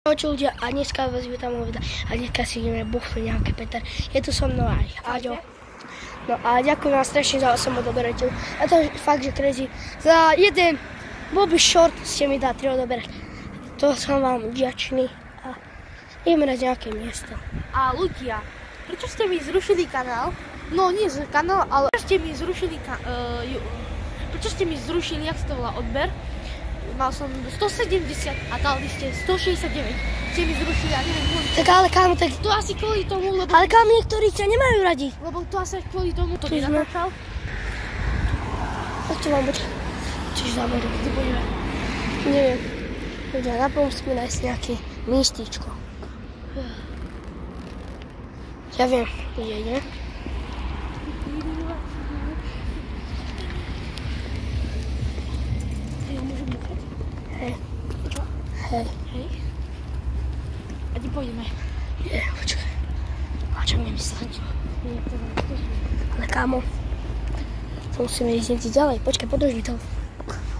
Čau ľudia, a dneska vás vítam a dneska si ideme buchnúť nejaké Peter. Je tu so mnou aj Aďo. No a ďakujem vám strašne za 8 odoberateľov. A to je fakt, že crazy. Za jeden Bobby Short ste mi dá 3 odoberať. To som vám vďačný. A ideme na nejaké miesto. A ľudia, prečo ste mi zrušili kanál? No nie kanál, ale prečo ste mi zrušili, jak sa to volá, odber? Mal som 170 a dali ste 169. Ste mi zrušili, ja neviem kvôli. Tak ale kámo, tak... To asi kvôli tomu, lebo... Ale kámo, niektorí ťa nemajú radi. Lebo to asi kvôli tomu to nenatáčal. Tak to vám bude. Čiže záberu. Kde budeme? Neviem. Ľudia, napomôžte mi nájsť nejaké místičko. Ja viem, kde ideme. Hej. Hej. Hej. A kde pôjdeme? Nie, počkaj. A čo mi myslíš? Ale kámo, to musíme ísť niekde ďalej. Počkaj, podrž mi to.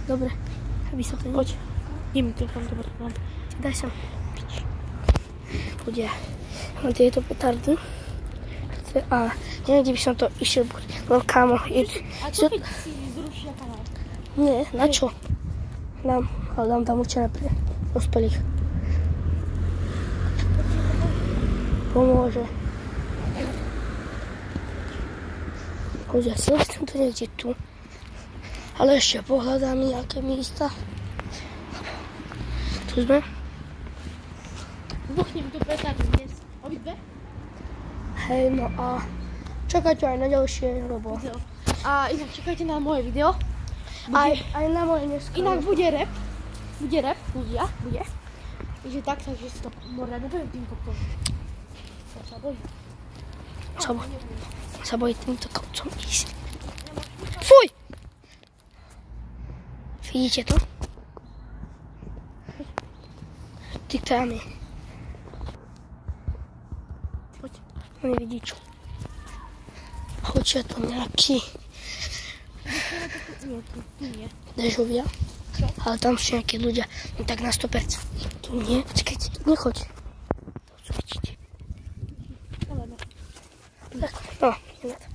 Dobre, aby som to nie... Poď. Ideme tu, tam dobre, mám. Daj sem. Ľudia, mám tieto petardy. A neviem, kde by som to išiel. No kámo, A čo keď si zrušia kanál? Nie, na čo? Ale dám tam určené pre dospelých. Pomôže. Ľudia, chcel by som to niekde tu. Ale ešte pohľadám nejaké místa. Tu sme. Buchnem tu petardy dnes. Obidve? Hej, no a čakajte aj na ďalšie, lebo... Video. A inak čakajte na moje video. Aj na moje dneska. Inak bude rap. Bude rap, ľudia, bude. Takže tak, takže si to možno nebudem tým kopcom. Sa bojí. Sa bojí týmto kopcom ísť. Fuj! Vidíte to? Ty tam je. Poď. On nevidí čo. Hoďte to nejaký... Nie, tu nie. Dežovia. Čo? Ale tam sú nejakí ľudia, no tak na 100%. Tu nie, počkajte, nechoď. Tu vidíte. Tak, no, ideme tam.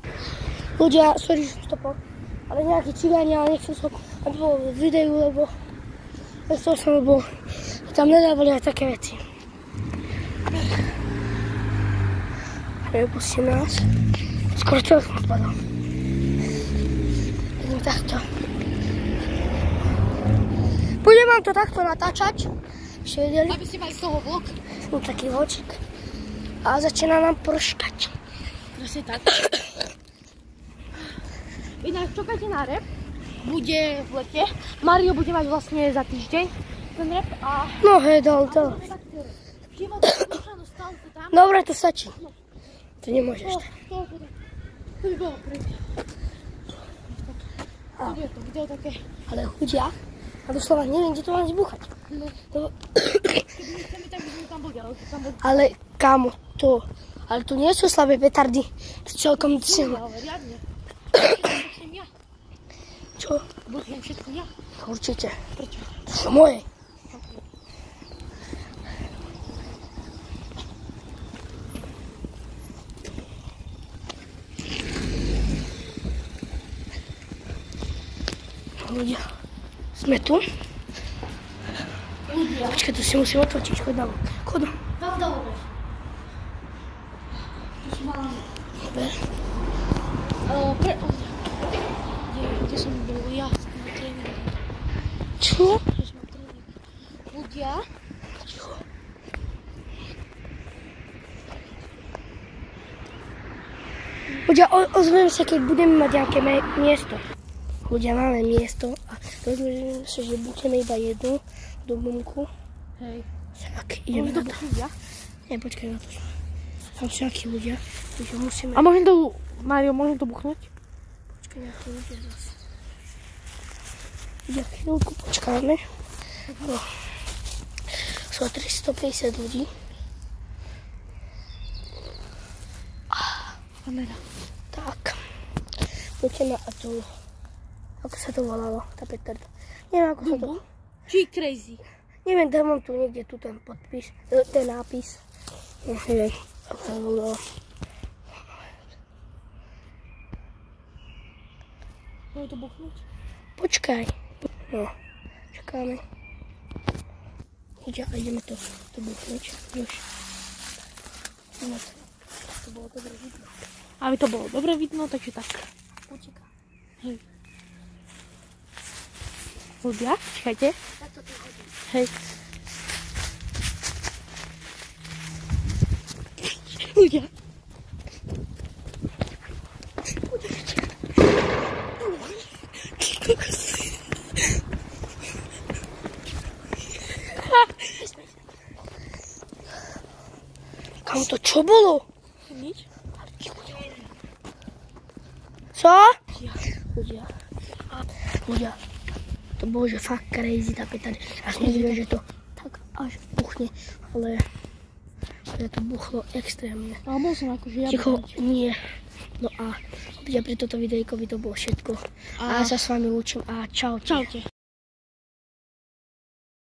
Ľudia, sorry, že som stopol, ale nejakí cigáni, ale nechcel som, aby bolo v videu, lebo nechcel som, lebo tam nedávali aj také veci. Nepustí nás. Skoro telefón spadol. Idem takto. Budem vám to takto natáčať. Ešte vedeli? Aby ste mali z toho vlog. Som taký vlčík. A začína nám prškať. Presne tak. Inak čakajte na rap. Bude v lete. Mario bude mať vlastne za týždeň ten rap a... No hej, dal. Dobre, to stačí. To nemôžeš. To by bolo prvý. To bude to video také. Ale chudia. A doslova neviem, kde to mám zbúchať. No. Keby nechceme, tak by sme tam boli, ale tam boli. Ale kámo, to... Ale to nie sú slabé petardy. To celkom silné. Ale riadne. Buchnem ja. Čo? Buchnem všetko ja. Určite. Prečo? To sú moje. Ľudia, sme tu? Ľudia. Počkaj, tu si musím otočiť, chod na chod. Tam dobre. Tu sú malé. Dobre. Kde som bol ja? Na tréningu. Čo? Kde som na tréningu. Ľudia. Ticho. Ľudia, ozvem sa, keď budeme mať nejaké miesto. Ľudia, máme miesto a rozumiem sa, že budeme iba jednu domumku. Hej. Tak, ideme na to. Ja? Nie, počkaj na to. Tam sú nejakí ľudia, takže musíme... A môžem to, Mario, môžem to buchnúť? Počkaj, nejakí ľudia zase. Ľudia, chvíľku počkáme. No. Sú 350 ľudí. Kamera. Tak. Poďme na to. Ako sa to volalo, tá petarda? Neviem, ako sa to... Či crazy? Neviem, dám tu niekde tu ten podpis, ten nápis. Neviem, ako sa volalo. Môže to buchnúť? Počkaj. No, čakáme. Ideme to buchnúť. Už. No, to bolo dobre vidno. Aby to bolo dobre vidno, takže tak. Počkaj. Hej. Ľudia, čakajte. Tak to tu hodím. Hej. Ľudia. Kam to čo bolo? Nič? Co? Ľudia. Ľudia. To bolo, že fakt crazy tá Petar. Až nevidel, že to tak až buchne, ale to buchlo extrémne. Ale bol som akože ja. Ticho, nie. No a ľudia, pri toto videjko by to bolo všetko. A ja sa s vami lúčim a čaute. Čaute.